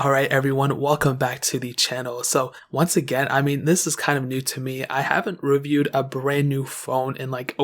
Alright everyone, welcome back to the channel. So once again, this is kind of new to me. I haven't reviewed a brand new phone in like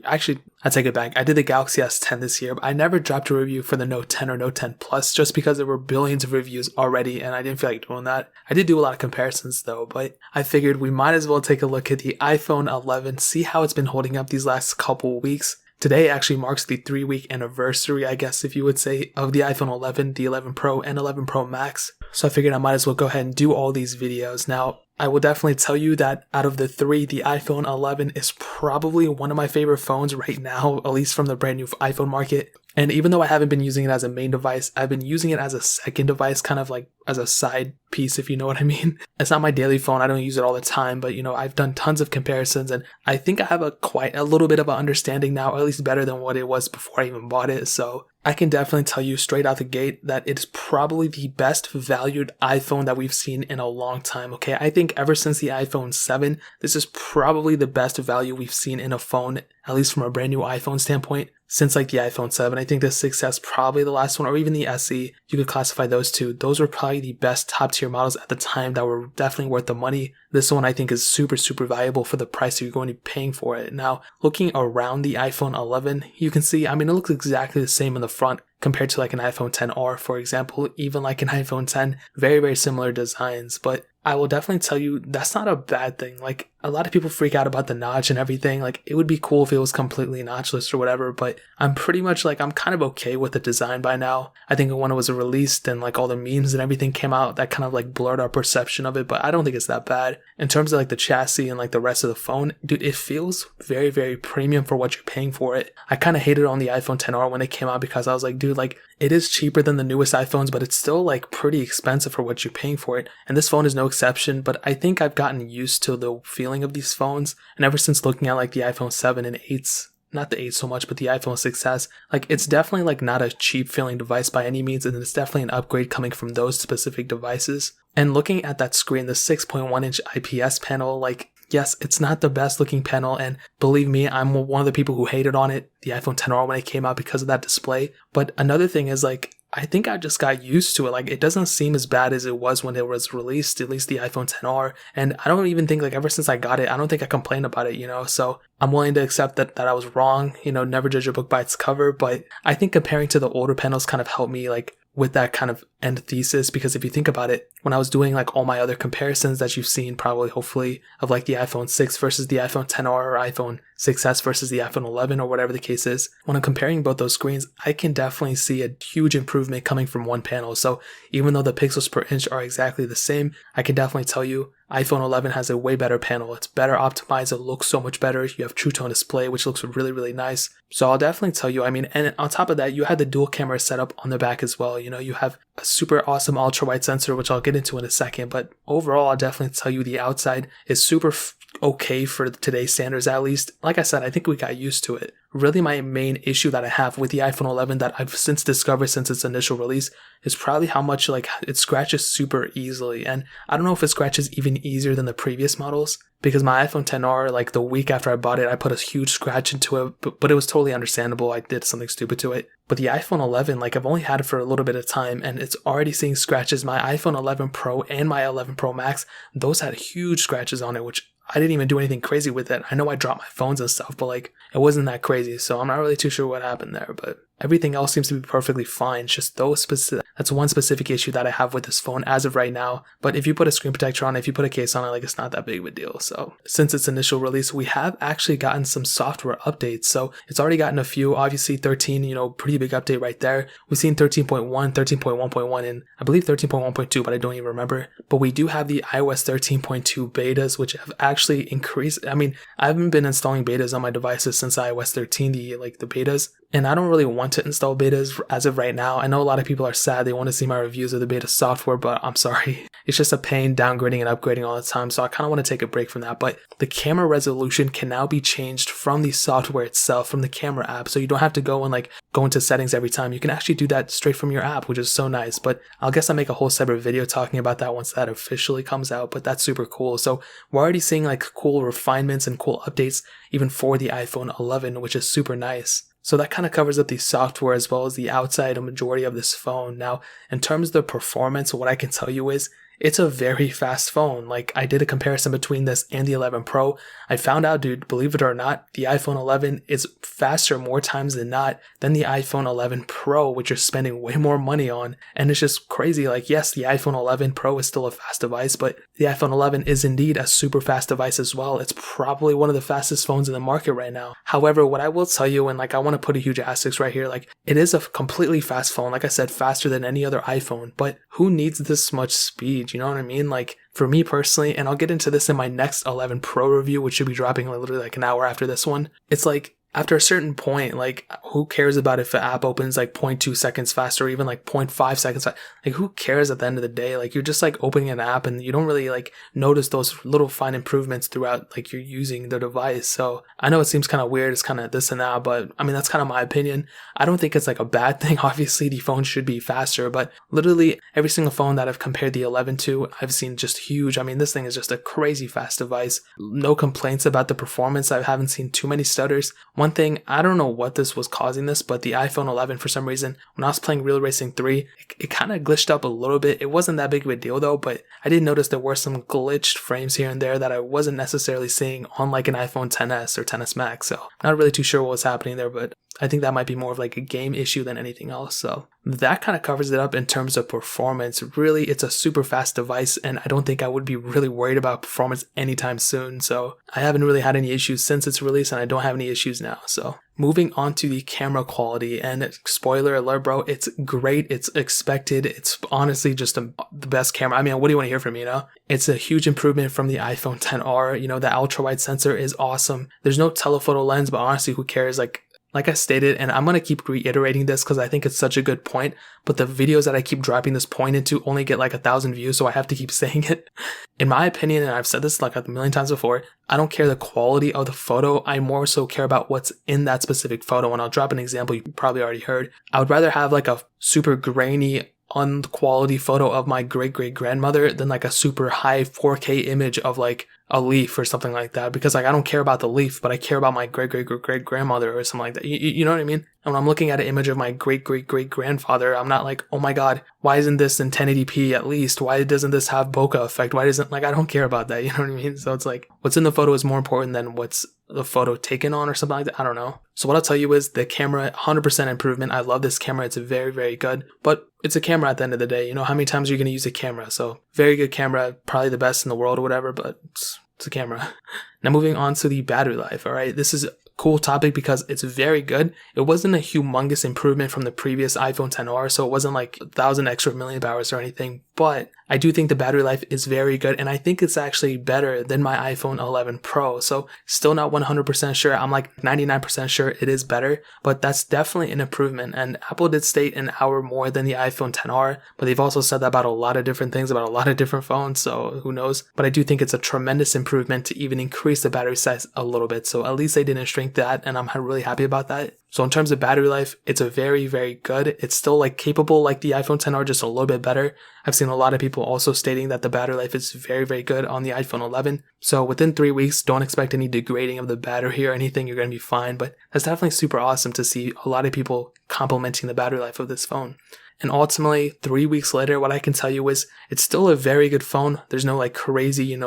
actually, I take it back. I did the Galaxy S10 this year, but I never dropped a review for the Note 10 or Note 10 Plus just because there were billions of reviews already and I didn't feel like doing that. I did do a lot of comparisons though, but I figured we might as well take a look at the iPhone 11, see how it's been holding up these last couple weeks. Today actually marks the 3-week anniversary, I guess if you would say, of the iPhone 11, the 11 Pro, and 11 Pro Max. So I figured I might as well go ahead and do all these videos. Now, I will definitely tell you that out of the three, the iPhone 11 is probably one of my favorite phones right now, at least from the brand new iPhone market. And even though I haven't been using it as a main device, I've been using it as a second device, kind of like as a side piece, if you know what I mean. It's not my daily phone. I don't use it all the time, but I've done tons of comparisons and I think I have quite a little bit of an understanding now, or at least better than what it was before I even bought it. So I can definitely tell you straight out the gate that it's probably the best valued iPhone that we've seen in a long time. Okay, I think ever since the iPhone 7, this is probably the best value we've seen in a phone, at least from a brand new iPhone standpoint, since like the iPhone 7. I think the 6S probably the last one, or even the SE. You could classify those two. Those were probably the best top tier models at the time that were definitely worth the money. This one I think is super valuable for the price that you're going to be paying for it. Now, looking around the iPhone 11, you can see, it looks exactly the same in the front compared to like an iPhone 10R, for example, even like an iPhone 10, very similar designs. But I will definitely tell you that's not a bad thing. Like, a lot of people freak out about the notch and everything. Like, it would be cool if it was completely notchless or whatever, but I'm pretty much like, I'm kind of okay with the design by now. I think when it was released and like all the memes and everything came out, that kind of like blurred our perception of it, but I don't think it's that bad. In terms of like the chassis and like the rest of the phone, dude, it feels very premium for what you're paying for it. I kind of hated it on the iPhone 10R when it came out because I was like, dude, like, it is cheaper than the newest iPhones, but it's still like pretty expensive for what you're paying for it. And this phone is no exception, but I think I've gotten used to the feeling of these phones. And ever since looking at like the iPhone 7 and 8s, not the 8 so much, but the iPhone 6S, like, it's definitely like not a cheap feeling device by any means, and it's definitely an upgrade coming from those specific devices. And looking at that screen, the 6.1 inch IPS panel, like, yes, it's not the best looking panel, and believe me, I'm one of the people who hated on it, the iPhone 10R, when it came out because of that display. But another thing is, like, I think I just got used to it. Like, it doesn't seem as bad as it was when it was released, at least the iPhone 10R. And I don't even think, like, ever since I got it, I don't think I complained about it, So I'm willing to accept that I was wrong, never judge a book by its cover. But I think comparing to the older panels kind of helped me, like, with that kind of end thesis, because if you think about it, when I was doing like all my other comparisons that you've seen probably hopefully of like the iPhone 6 versus the iPhone 10R or iPhone 6S versus the iPhone 11 or whatever the case is, when I'm comparing both those screens, I can definitely see a huge improvement coming from one panel. So even though the pixels per inch are exactly the same, I can definitely tell you iPhone 11 has a way better panel. It's better optimized. It looks so much better. You have True Tone display, which looks really nice. So I'll definitely tell you, and on top of that, you had the dual camera setup on the back as well. You have a super awesome ultra wide sensor, which I'll get into in a second. But overall, I'll definitely tell you the outside is super okay for today's standards, at least. Like I said, I think we got used to it. Really, my main issue that I have with the iPhone 11 that I've since discovered since its initial release is probably how much like it scratches super easily. And I don't know if it scratches even easier than the previous models, because my iPhone 10R, like the week after I bought it, I put a huge scratch into it, but it was totally understandable. I did something stupid to it. But the iPhone 11, like, I've only had it for a little bit of time and it's already seeing scratches. My iPhone 11 Pro and my 11 Pro Max, those had huge scratches on it, which I didn't even do anything crazy with it. I know I dropped my phones and stuff, but like, it wasn't that crazy. So I'm not really too sure what happened there, but everything else seems to be perfectly fine. It's just that's one specific issue that I have with this phone as of right now. But if you put a screen protector on it, if you put a case on it, like, it's not that big of a deal. So since its initial release, we have actually gotten some software updates. So it's already gotten a few, obviously 13, pretty big update right there. We've seen 13.1, 13.1.1, and I believe 13.1.2, but I don't even remember. But we do have the iOS 13.2 betas, which have actually increased. I haven't been installing betas on my devices since iOS 13, the betas. And I don't really want to install betas as of right now. I know a lot of people are sad. They want to see my reviews of the beta software, but I'm sorry. It's just a pain downgrading and upgrading all the time. So I kind of want to take a break from that. But the camera resolution can now be changed from the software itself, from the camera app. So you don't have to go and go into settings every time. You can actually do that straight from your app, which is so nice. But I'll guess I'll make a whole separate video talking about that once that officially comes out. But that's super cool. So we're already seeing cool refinements and cool updates even for the iPhone 11, which is super nice. So that kind of covers up the software as well as the outside majority of this phone. Now, in terms of the performance, what I can tell you is it's a very fast phone. Like, I did a comparison between this and the 11 Pro. I found out, dude, believe it or not, the iPhone 11 is faster more times than not than the iPhone 11 Pro, which you're spending way more money on. And it's just crazy. Like, yes, the iPhone 11 Pro is still a fast device, but the iPhone 11 is indeed a super fast device as well. It's probably one of the fastest phones in the market right now. However, what I will tell you, and like, I want to put a huge asterisk right here, like, it is a completely fast phone. Like I said, faster than any other iPhone, but who needs this much speed? You know what I mean? Like, for me personally, and I'll get into this in my next 11 Pro review, which should be dropping literally like an hour after this one. It's like, after a certain point, like, who cares about if an app opens like 0.2 seconds faster or even like 0.5 seconds faster? Like, who cares at the end of the day? Like, you're just like opening an app and you don't really like notice those little fine improvements throughout like you're using the device. So I know it seems kind of weird, it's kind of this and that, but I mean, that's kind of my opinion. I don't think it's like a bad thing. Obviously, the phone should be faster, but literally every single phone that I've compared the 11 to, I've seen just huge. I mean, this thing is just a crazy fast device. No complaints about the performance. I haven't seen too many stutters. One thing, I don't know what this was causing this, but the iPhone 11, for some reason, when I was playing Real Racing 3, it kind of glitched up a little bit. It wasn't that big of a deal though, but I did notice there were some glitched frames here and there that I wasn't necessarily seeing on like an iPhone XS or XS Max. So I'm not really too sure what was happening there, but I think that might be more of like a game issue than anything else. So that kind of covers it up in terms of performance. Really, it's a super fast device, and I don't think I would be really worried about performance anytime soon. So I haven't really had any issues since its release, and I don't have any issues now. So moving on to the camera quality, and spoiler alert, bro, it's great. It's expected. It's honestly just the best camera. I mean, what do you want to hear from me, you know? It's a huge improvement from the iPhone XR. You know, the ultra wide sensor is awesome. There's no telephoto lens, but honestly, who cares? Like I stated, and I'm going to keep reiterating this because I think it's such a good point, but the videos that I keep dropping this point into only get like 1,000 views, so I have to keep saying it. In my opinion, and I've said this like a million times before, I don't care the quality of the photo. I more so care about what's in that specific photo, and I'll drop an example you probably already heard. I would rather have like a super grainy, unquality photo of my great-great-grandmother than like a super high 4K image of like a leaf or something like that, because like I don't care about the leaf, but I care about my great-great-great-grandmother or something like that. You know what I mean? And when I'm looking at an image of my great-great-great-grandfather, I'm not like, oh my god, why isn't this in 1080p at least? Why doesn't this have bokeh effect? Why doesn't, like, I don't care about that, you know what I mean? So it's like, what's in the photo is more important than what's the photo taken on or something like that. I don't know. So what I'll tell you is the camera, 100% improvement. I love this camera. It's very, very good, but it's a camera at the end of the day. You know, how many times are you going to use a camera? So very good camera, probably the best in the world or whatever, but it's a camera. Now moving on to the battery life. All right. This is a cool topic because it's very good. It wasn't a humongous improvement from the previous iPhone XR, so it wasn't like 1,000 extra milliamp hours or anything, but I do think the battery life is very good, and I think it's actually better than my iPhone 11 Pro. So still not 100% sure. I'm like 99% sure it is better, but that's definitely an improvement. And Apple did state an hour more than the iPhone XR, but they've also said that about a lot of different things about a lot of different phones, so who knows. But I do think it's a tremendous improvement to even increase the battery size a little bit. So at least they didn't shrink that, and I'm really happy about that. So in terms of battery life, it's a very, very good. It's still like capable like the iPhone XR, just a little bit better. I've seen a lot of people also stating that the battery life is very, very good on the iPhone 11. So within 3 weeks, don't expect any degrading of the battery or anything. You're going to be fine. But that's definitely super awesome to see a lot of people complimenting the battery life of this phone. And ultimately, 3 weeks later, what I can tell you is it's still a very good phone. There's no like crazy,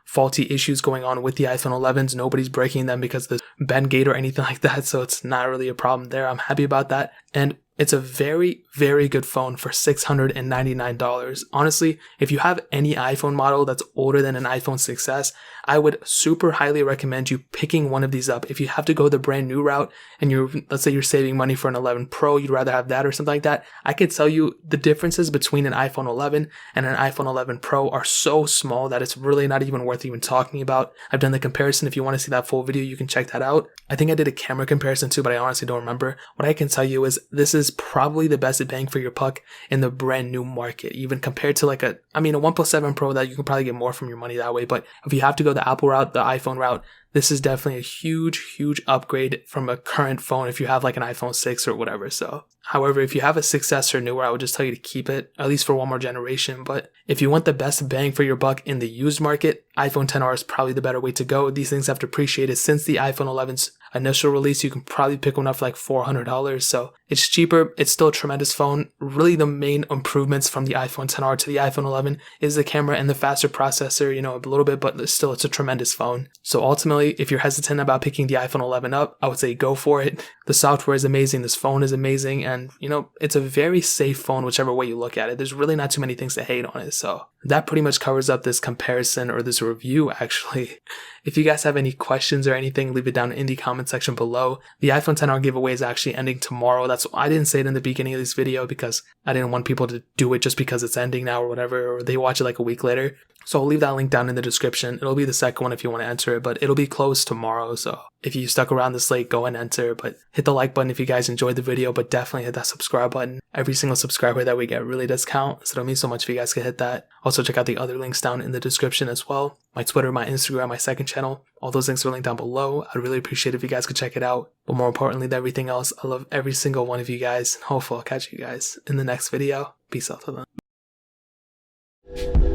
faulty issues going on with the iPhone 11s. Nobody's breaking them because of the bend gate or anything like that. So it's not really a problem there. I'm happy about that. And it's a very, very good phone for $699. Honestly, if you have any iPhone model that's older than an iPhone 6S, I would super highly recommend you picking one of these up. If you have to go the brand new route and let's say you're saving money for an 11 Pro, you'd rather have that or something like that, I could tell you the differences between an iPhone 11 and an iPhone 11 Pro are so small that it's really not even worth even talking about. I've done the comparison. If you want to see that full video, you can check that out. I think I did a camera comparison too, but I honestly don't remember. What I can tell you is this is probably the best bang for your buck in the brand new market, even compared to like a OnePlus 7 Pro that you can probably get more from your money that way. But if you have to go the Apple route, the iPhone route, this is definitely a huge, huge upgrade from a current phone if you have like an iPhone 6 or whatever. So, however, if you have a 6S or newer, I would just tell you to keep it, at least for one more generation. But if you want the best bang for your buck in the used market, iPhone XR is probably the better way to go. These things have depreciated since the iPhone 11's initial release, you can probably pick one up for like $400. So it's cheaper. It's still a tremendous phone. Really, the main improvements from the iPhone XR to the iPhone 11 is the camera and the faster processor, you know, a little bit, but still it's a tremendous phone. So ultimately, if you're hesitant about picking the iPhone 11 up, I would say go for it. The software is amazing. This phone is amazing. And, you know, it's a very safe phone, whichever way you look at it. There's really not too many things to hate on it. So that pretty much covers up this comparison, or this review, actually. If you guys have any questions or anything, leave it down in the comment section below. The iPhone XR giveaway is actually ending tomorrow. I didn't say it in the beginning of this video because I didn't want people to do it just because it's ending now or whatever, or they watch it like a week later. So I'll leave that link down in the description. It'll be the second one if you want to enter it, but it'll be closed tomorrow. So if you stuck around this late, go and enter. But hit the like button if you guys enjoyed the video, but definitely hit that subscribe button. Every single subscriber that we get really does count, so it'll mean so much if you guys could hit that. Also check out the other links down in the description as well. My Twitter, my Instagram, my second channel. All those links are linked down below. I'd really appreciate it if you guys could check it out. But more importantly than everything else, I love every single one of you guys. Hopefully I'll catch you guys in the next video. Peace out to them.